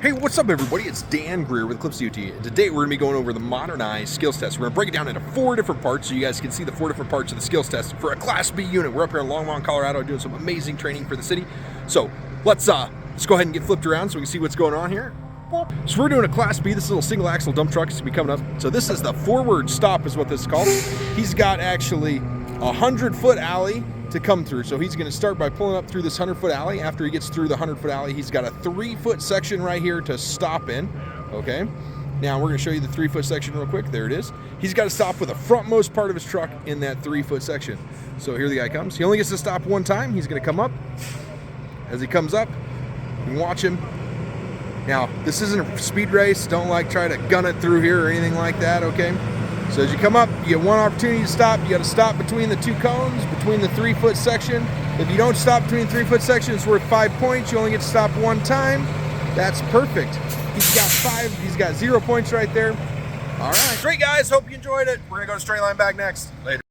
Hey, what's up everybody? It's Dan Greer with Eclipse UT. And today we're going to be going over the Modernized skills test. We're going to break it down into 4 different parts so you guys can see the 4 different parts of the skills test for a Class B unit. We're up here in Longmont, Colorado doing some amazing training for the city. So let's go ahead and get flipped around so we can see what's going on here. So we're doing a Class B. This little single axle dump truck is going to be coming up. So this is the forward stop is what this is called. He's got actually a 100-foot alley to come through. So he's going to start by pulling up through this 100-foot alley. After he gets through the 100-foot alley, he's got a 3-foot section right here to stop in. Okay. Now we're going to show you the 3-foot section real quick. There it is. He's got to stop with the frontmost part of his truck in that 3-foot section. So here the guy comes. He only gets to stop one time. He's going to come up. As he comes up, you can watch him. Now, this isn't a speed race. Don't try to gun it through here or anything like that, okay? So as you come up, you get one opportunity to stop. You got to stop between the 2 cones, between the 3-foot section. If you don't stop between the 3-foot section, it's worth 5 points. You only get to stop 1 time. That's perfect. He's got 0 points right there. All right. Great, guys. Hope you enjoyed it. We're going to go to straight line back next. Later.